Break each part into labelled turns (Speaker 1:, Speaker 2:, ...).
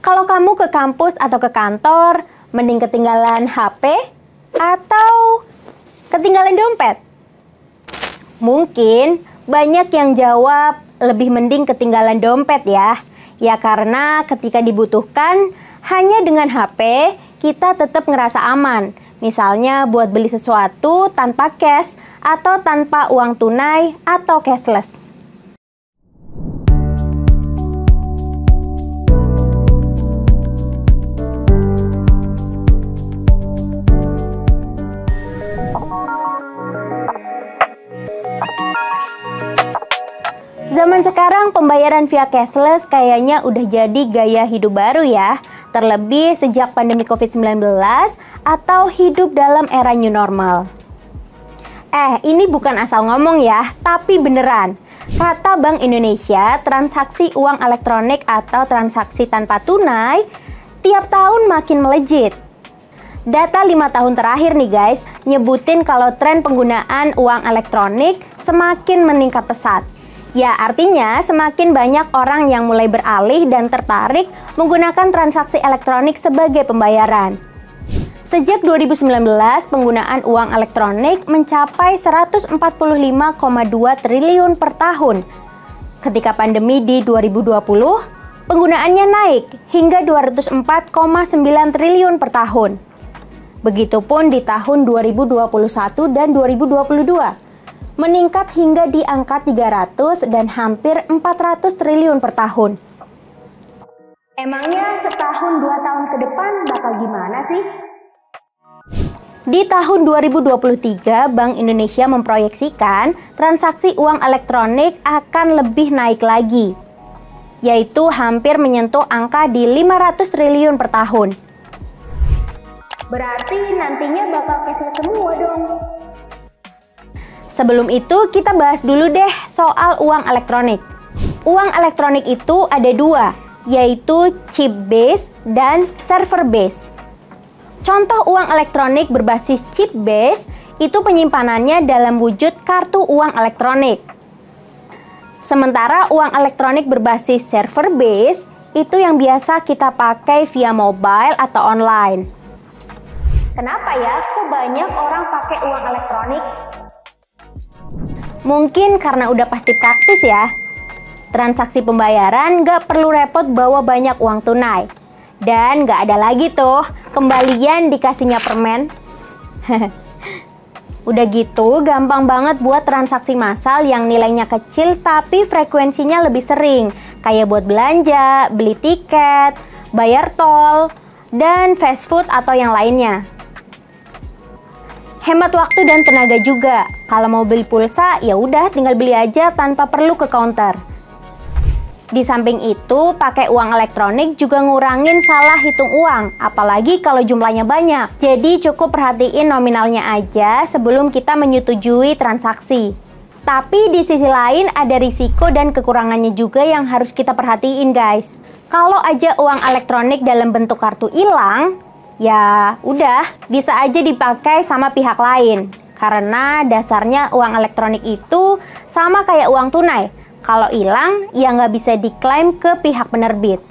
Speaker 1: Kalau kamu ke kampus atau ke kantor, mending ketinggalan HP atau ketinggalan dompet? Mungkin banyak yang jawab lebih mending ketinggalan dompet ya. Ya karena ketika dibutuhkan, hanya dengan HP kita tetap ngerasa aman. Misalnya buat beli sesuatu tanpa cash atau tanpa uang tunai atau cashless. Zaman sekarang pembayaran via cashless kayaknya udah jadi gaya hidup baru ya. Terlebih sejak pandemi COVID-19 atau hidup dalam era new normal. Ini bukan asal ngomong ya, tapi beneran. Kata Bank Indonesia, transaksi uang elektronik atau transaksi tanpa tunai tiap tahun makin melejit. Data 5 tahun terakhir nih guys, nyebutin kalau tren penggunaan uang elektronik semakin meningkat pesat. Ya, artinya semakin banyak orang yang mulai beralih dan tertarik menggunakan transaksi elektronik sebagai pembayaran. Sejak 2019, penggunaan uang elektronik mencapai 145,2 triliun per tahun. Ketika pandemi di 2020, penggunaannya naik hingga 204,9 triliun per tahun. Begitupun di tahun 2021 dan 2022. Meningkat hingga di angka 300 dan hampir 400 triliun per tahun. Emangnya setahun 2 tahun ke depan bakal gimana sih? Di tahun 2023, Bank Indonesia memproyeksikan transaksi uang elektronik akan lebih naik lagi, yaitu hampir menyentuh angka di 500 triliun per tahun. Berarti nantinya bakal cashless semua dong. Sebelum itu, kita bahas dulu deh soal uang elektronik. Uang elektronik itu ada dua, yaitu chip base dan server base. Contoh uang elektronik berbasis chip base itu penyimpanannya dalam wujud kartu uang elektronik. Sementara uang elektronik berbasis server base itu yang biasa kita pakai via mobile atau online. Kenapa ya kok banyak orang pakai uang elektronik? Mungkin karena udah pasti praktis ya. Transaksi pembayaran nggak perlu repot bawa banyak uang tunai. Dan nggak ada lagi tuh kembalian dikasihnya permen. Udah gitu gampang banget buat transaksi massal yang nilainya kecil tapi frekuensinya lebih sering. Kayak buat belanja, beli tiket, bayar tol, dan fast food atau yang lainnya. Hemat waktu dan tenaga juga. Kalau mau beli pulsa, ya udah tinggal beli aja tanpa perlu ke counter. Di samping itu, pakai uang elektronik juga ngurangin salah hitung uang, apalagi kalau jumlahnya banyak. Jadi cukup perhatiin nominalnya aja sebelum kita menyetujui transaksi. Tapi di sisi lain ada risiko dan kekurangannya juga yang harus kita perhatiin guys. Kalau aja uang elektronik dalam bentuk kartu hilang, ya udah, bisa aja dipakai sama pihak lain. Karena dasarnya uang elektronik itu sama kayak uang tunai. Kalau hilang, ya nggak bisa diklaim ke pihak penerbit.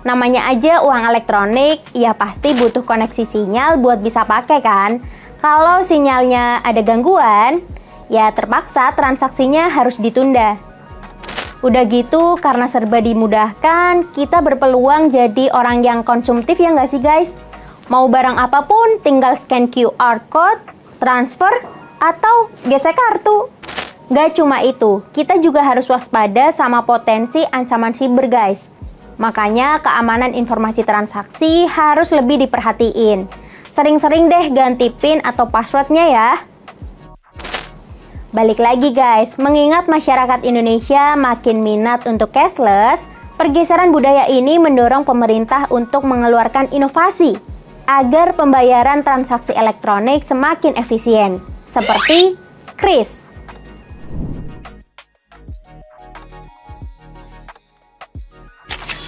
Speaker 1: Namanya aja uang elektronik, ya pasti butuh koneksi sinyal buat bisa pakai kan. Kalau sinyalnya ada gangguan, ya terpaksa transaksinya harus ditunda. Udah gitu, karena serba dimudahkan, kita berpeluang jadi orang yang konsumtif ya nggak sih guys? Mau barang apapun, tinggal scan QR code, transfer, atau gesek kartu. Gak cuma itu, kita juga harus waspada sama potensi ancaman siber guys. Makanya keamanan informasi transaksi harus lebih diperhatiin. Sering-sering deh ganti PIN atau passwordnya ya. Balik lagi guys, mengingat masyarakat Indonesia makin minat untuk cashless, pergeseran budaya ini mendorong pemerintah untuk mengeluarkan inovasi agar pembayaran transaksi elektronik semakin efisien, seperti KRIS.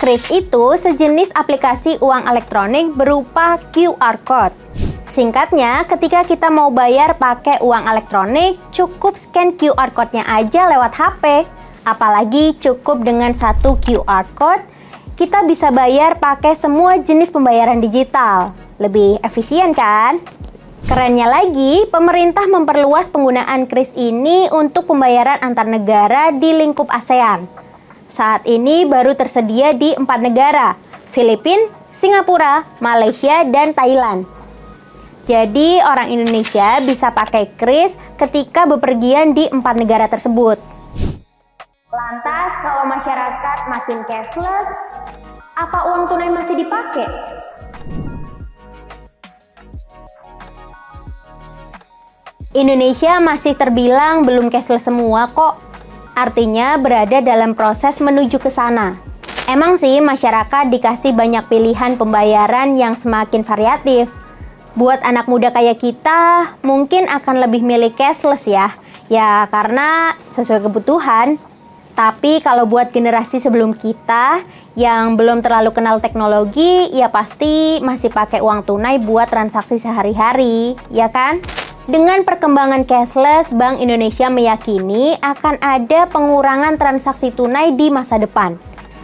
Speaker 1: KRIS itu sejenis aplikasi uang elektronik berupa QR Code. Singkatnya, ketika kita mau bayar pakai uang elektronik, cukup scan QR Code-nya aja lewat HP. Apalagi cukup dengan satu QR Code, kita bisa bayar pakai semua jenis pembayaran digital. Lebih efisien kan? Kerennya lagi, pemerintah memperluas penggunaan kris ini untuk pembayaran antar negara di lingkup ASEAN. Saat ini baru tersedia di 4 negara, Filipina, Singapura, Malaysia, dan Thailand. Jadi orang Indonesia bisa pakai kris ketika bepergian di 4 negara tersebut. Lantas kalau masyarakat makin cashless, apa uang tunai masih dipakai? Indonesia masih terbilang belum cashless semua kok. Artinya berada dalam proses menuju ke sana. Emang sih masyarakat dikasih banyak pilihan pembayaran yang semakin variatif. Buat anak muda kayak kita, mungkin akan lebih milih cashless ya. Ya karena sesuai kebutuhan. Tapi kalau buat generasi sebelum kita yang belum terlalu kenal teknologi, ya pasti masih pakai uang tunai buat transaksi sehari-hari, ya kan? Dengan perkembangan cashless, Bank Indonesia meyakini akan ada pengurangan transaksi tunai di masa depan.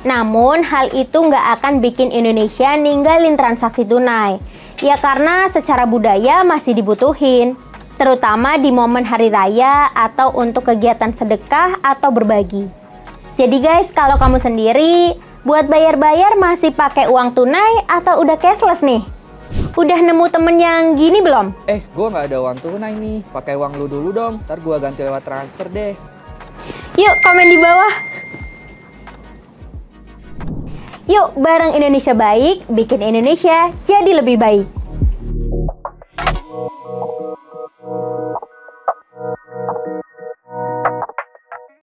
Speaker 1: Namun, hal itu nggak akan bikin Indonesia ninggalin transaksi tunai. Ya karena secara budaya masih dibutuhin, terutama di momen hari raya atau untuk kegiatan sedekah atau berbagi. Jadi guys, kalau kamu sendiri buat bayar-bayar masih pakai uang tunai atau udah cashless nih? Udah nemu temen yang gini belum?
Speaker 2: Gue nggak ada uang tunai nih. Pakai uang lu dulu dong, ntar gue ganti lewat transfer deh.
Speaker 1: Yuk, komen di bawah. Yuk, bareng Indonesia Baik, bikin Indonesia jadi lebih baik.